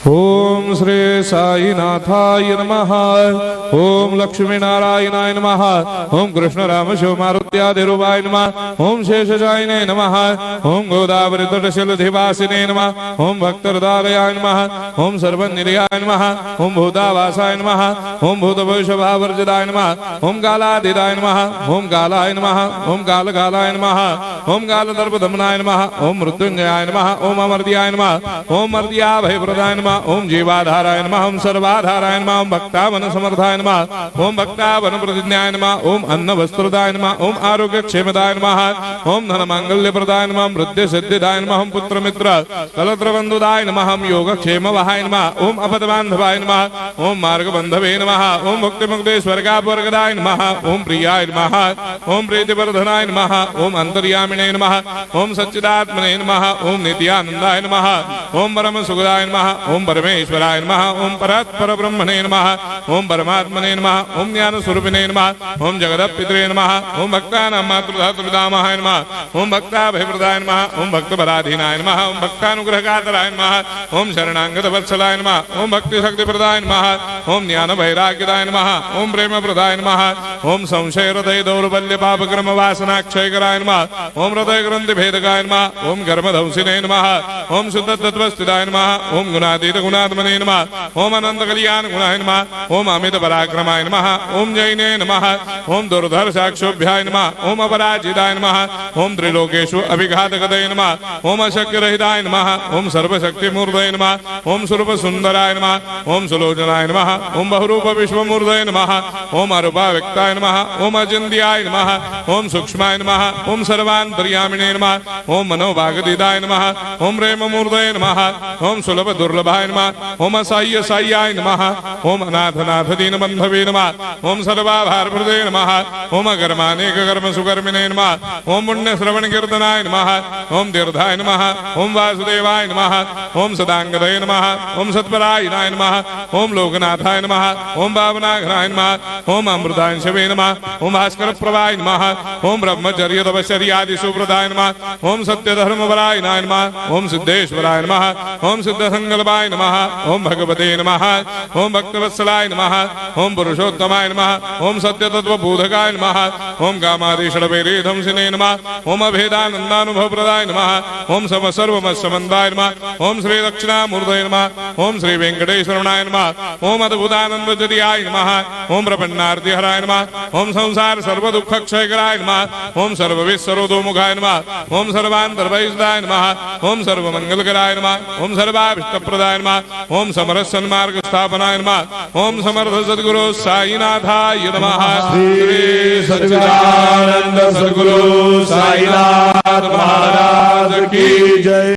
ओम श्री साईनाथाय नमः। ओम लक्ष्मी नारायणाय नमः। ओम कृष्ण राम शिव मारुत्यादिरूपाय नमः। ओम शेषशायिने नमः। ओम गोदावरी तटशिलधिवासिने नमः। ओम भक्तहृदयाय नमः। ओम सर्वनिर्याय नमः। ओम भूतावासाय नमः। ओम भूतभविष्यभावर्जिताय नमः। ओम कालातीताय नमः। ओम कालाय नमः। ओम कालकालाय नमः। ओम कालदर्पदमनाय नमः। ओम मृत्युंजयाय नमः। ओम अमर्त्याय नमः। ओम मर्त्याभयप्रदाय नमः। ओम जीवाधाराय नमः। ओम सर्वाधाराय नमः। ओम भक्तावन समर्थाय नमः। ओम भक्तावन प्रतिज्ञाय नमः। ओम अन्न वस्त्रदाय नमः। ओम आरोग्य क्षेमदाय नमः। ओम धन मांगल्य प्रदाय नमः। वृद्धि सिद्धिदाय नमः। ओम पुत्र मित्र कलत्र बंधुदाय नमः। ओम योग क्षेम वहाय नमः। ओम अपद बांधवाय नमः। ओम मार्ग बंधवे नमः। ओम मुक्ति मुक्ति स्वर्गापवर्गदाय नमः। ओम प्रियाय नमः। ओम प्रीतिवर्धनाय नमः। ओम अंतर्यामिने नमः। ओम सच्चिदात्मने नमः। ओम नित्यानंदाय नमः। ओम परम सुखदाय नमः। ओम परमेश्वराय नमः। ओम परात्पर ब्रह्मणे नमः। ओम परमात्मने नमः। ओम ज्ञान स्वरूपिणे नमः। ओम जगदपितरे नमः। ओम भक्तानां मातृधातुपितामहाय नमः। ओम भक्ताभयप्रदाय नमः। ओम भक्तपराधीनाय नमः। ओम भक्तानुग्रहकातराय नमः। ओम शरणागत वत्सलाय नमः। ओम भक्ति शक्तिप्रदाय नमः। ओम ज्ञान वैराग्यदाय नमः। ओम प्रेम प्रदाय नमः। ओम संशय हृदय दौर्बल्य पापक्रम वासना क्षयकराय नमः। ओम हृदय ग्रंथि भेदकाय नमः। ओम कर्मधंसिने नमः। ओम शुद्ध तत्वस्थिताय नमः। ओम गुणातीत गुणात्मने नमः। ओम अनंत कल्याण गुणाय नमः। ओम अमित पराक्रमाय नमः। ओम जैने नमः। ओम दुर्धर्षाक्षोभ्याय नमः। ओम अपराजिताय नमः। ओम त्रिलोकेषु अभिघातगतये नमः। ओम अशक्य रहिताय नमः। ओम सर्वशक्तिमूर्तये नमः। ओम स्वरूप सुंदराय नमः। ओम सुलोचनाय नमः। ओम बहुरूप विश्वमूर्तये नमः। ओम अरूपाव्यक्ताय नमः। ओम अचिन्त्याय नमः। ओम सूक्ष्माय नमः। ओम सर्वान्तर्यामिने नमः। ओम मनोभागदिताय नमः। ओम प्रेममूर्तये नमः। ओम सुलभ दुर्लभाय नमः। ओम असाह्य साह्याय नमः। ओम अनाथनाथ दीनबन्धवे नमः। ओम सर्वाभारप्रदे नमः। ओम अकर्मानेक कर्म सुकर्मिणे नमः। ओम पुण्य श्रवण कीर्तनाय नमः। ओम तीर्थाय नमः। ओम वासुदेवाय नमः। ओम सदांगदये नमः। ओम सत्परायणाय नमः। ओम लोकनाथाय नमः। ओम भावनाघ्नाय नमः। ओम अमृतांशवे नमः। ओम भास्कर प्रभाय नमः। ओम ब्रह्मचर्य तपश्चर्यादि सुप्रदाय नमः। ओम सत्यधर्मपरायणाय नमः। ओम सिद्धेश्वराय नमः। ओम सिद्ध संकल्पाय नमः। ओम भगवते नमः। ओम भक्तवत्सलाय नमः। ओम पुरुषोत्तमाय नमः। ओम सत्य तत्वबोधकाय नमः। ओम कामादिषडवेरे धंसिने नमः। ओम अभेदानंदानुभव प्रदाय नमः। ओम सर्वमस्समन्वाय नमः। ओम श्री दक्षिणामूर्तये नमः। ओम श्री वेंकटेश्वरनाय नमः। ओम अद्भुतानंदजटियाय नमः। ओम प्रपन्नार्तिहराय नमः। ओम संसार सर्व दुख क्षयकराय नमः। ओम सर्वविश्वरोधोमुखाय नमः। ओम सर्वान्तर्भयदाय नमः। ओम सर्वमंगलकराय नमः। ओम सर्वाभिष्टप्रदाय नमः। ओम समरस सन्मार्ग स्थापनाय नमः। ओम समर्थ सद्गुरु साईनाथाय नमः। श्री सच्चिदानंद सद्गुरु साईनाथ महाराज की जय।